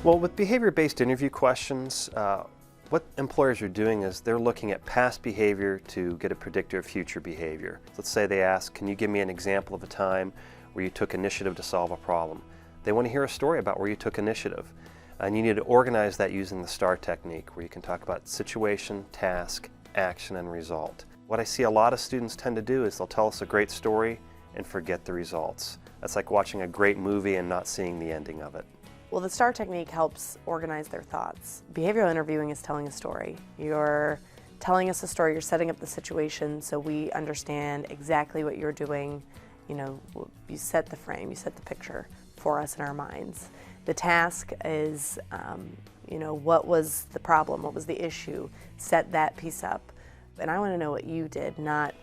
Well, with behavior-based interview questions, what employers are doing is they're looking at past behavior to get a predictor of future behavior. Let's say they ask, can you give me an example of a time where you took initiative to solve a problem? They want to hear a story about where you took initiative. And you need to organize that using the STAR technique, where you can talk about situation, task, action, and result. What I see a lot of students tend to do is they'll tell us a great story and forget the results. That's like watching a great movie and not seeing the ending of it. Well, the STAR technique helps organize their thoughts. Behavioral interviewing is telling a story. You're telling us a story, you're setting up the situation so we understand exactly what you're doing. You know, you set the frame, you set the picture for us in our minds. The task is, you know, what was the problem, what was the issue, set that piece up. And I want to know what you did, not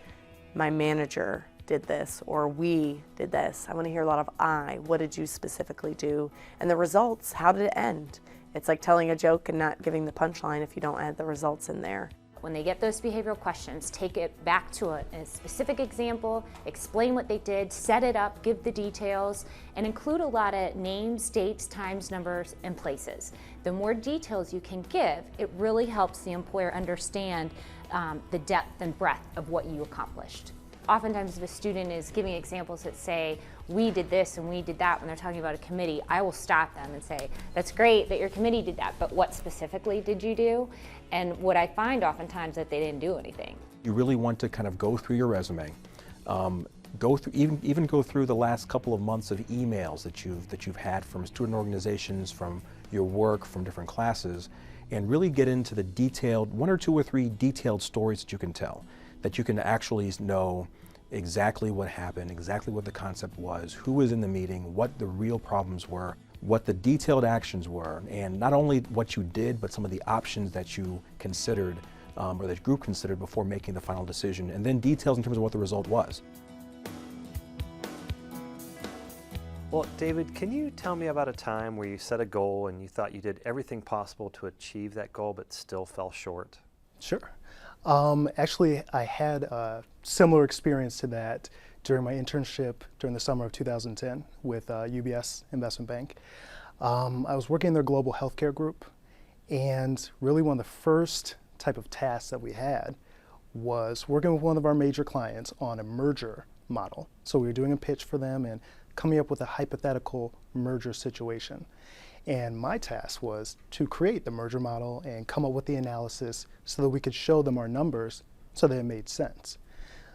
my manager did this or we did this. I want to hear a lot of what did you specifically do? And the results, how did it end? It's like telling a joke and not giving the punchline if you don't add the results in there. When they get those behavioral questions, take it back to a specific example, explain what they did, set it up, give the details, and include a lot of names, dates, times, numbers, and places. The more details you can give, it really helps the employer understand the depth and breadth of what you accomplished. Oftentimes if a student is giving examples that say, we did this and we did that when they're talking about a committee, I will stop them and say, that's great that your committee did that, but what specifically did you do? And what I find oftentimes that they didn't do anything. You really want to kind of go through your resume, go through even go through the last couple of months of emails that you've had from student organizations, from your work, from different classes, and really get into the detailed, 1 or 2 or 3 detailed stories that you can tell, that you can actually know exactly what happened, exactly what the concept was, who was in the meeting, what the real problems were, what the detailed actions were, and not only what you did, but some of the options that you considered or that group considered before making the final decision, and then details in terms of what the result was. Well, David, can you tell me about a time where you set a goal and you thought you did everything possible to achieve that goal but still fell short? Sure. Actually, I had a similar experience to that during my internship during the summer of 2010 with UBS Investment Bank. I was working in their global healthcare group, and really one of the first type of tasks that we had was working with one of our major clients on a merger model. So we were doing a pitch for them and coming up with a hypothetical merger situation. And my task was to create the merger model and come up with the analysis so that we could show them our numbers so that it made sense.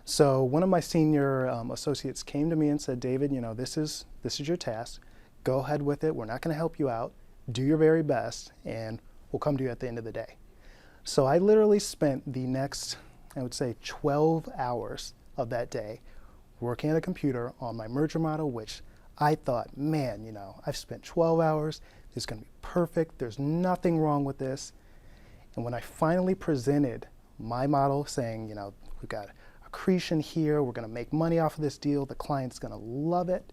So one of my senior associates came to me and said, David, you know, this is your task. Go ahead with it. We're not going to help you out. Do your very best, and we'll come to you at the end of the day. So I literally spent the next, I would say, 12 hours of that day working at a computer on my merger model, which I thought, man, you know, I've spent 12 hours. It's going to be perfect. There's nothing wrong with this. And when I finally presented my model saying, you know, we've got accretion here, we're going to make money off of this deal, the client's going to love it,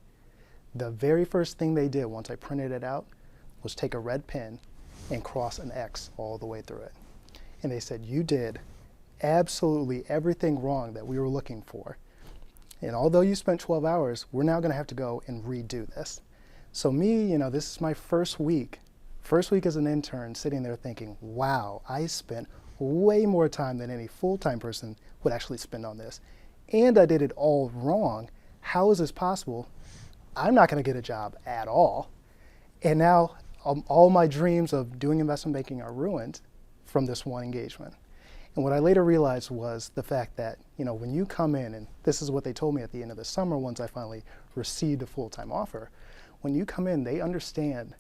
the very first thing they did once I printed it out was take a red pen and cross an X all the way through it. And they said, you did absolutely everything wrong that we were looking for. And although you spent 12 hours, we're now going to have to go and redo this. So me, you know, this is my first week as an intern, sitting there thinking, wow, I spent way more time than any full-time person would actually spend on this. And I did it all wrong. How is this possible? I'm not going to get a job at all. And now all my dreams of doing investment banking are ruined from this one engagement. And what I later realized was the fact that, you know, when you come in, and this is what they told me at the end of the summer once I finally received a full-time offer, when you come in, they understand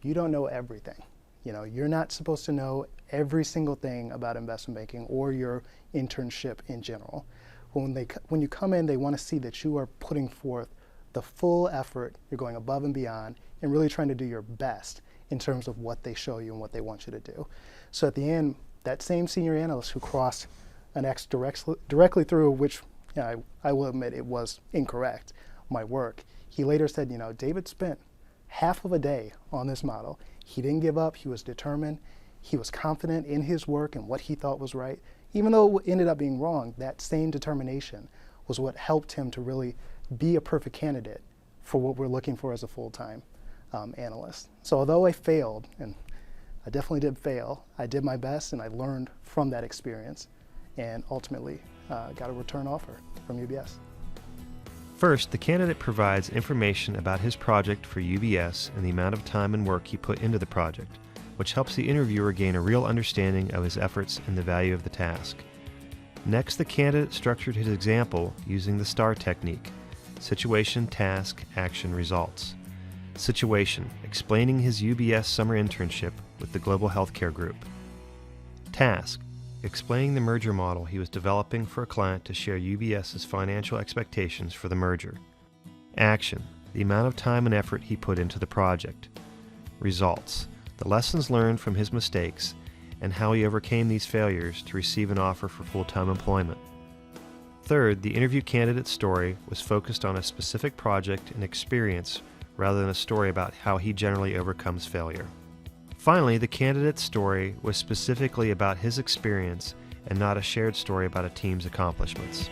you don't know everything. You know, you're not supposed to know every single thing about investment banking or your internship in general. When you come in, they want to see that you are putting forth the full effort, you're going above and beyond, and really trying to do your best in terms of what they show you and what they want you to do. So at the end, that same senior analyst who crossed an X directly through, which, you know, I will admit it was incorrect, my work, he later said, you know, David spent half of a day on this model. He didn't give up. He was determined. He was confident in his work and what he thought was right. Even though it ended up being wrong, that same determination was what helped him to really be a perfect candidate for what we're looking for as a full-time analyst. So although I failed, and I definitely did fail, I did my best and I learned from that experience and ultimately got a return offer from UBS. First, the candidate provides information about his project for UBS and the amount of time and work he put into the project, which helps the interviewer gain a real understanding of his efforts and the value of the task. Next, the candidate structured his example using the STAR technique: situation, task, action, results. Situation: explaining his UBS summer internship with the Global Healthcare Group. Task: explaining the merger model he was developing for a client to share UBS's financial expectations for the merger. Action: the amount of time and effort he put into the project. Results: the lessons learned from his mistakes and how he overcame these failures to receive an offer for full-time employment. Third, the interview candidate's story was focused on a specific project and experience rather than a story about how he generally overcomes failure. Finally, the candidate's story was specifically about his experience and not a shared story about a team's accomplishments.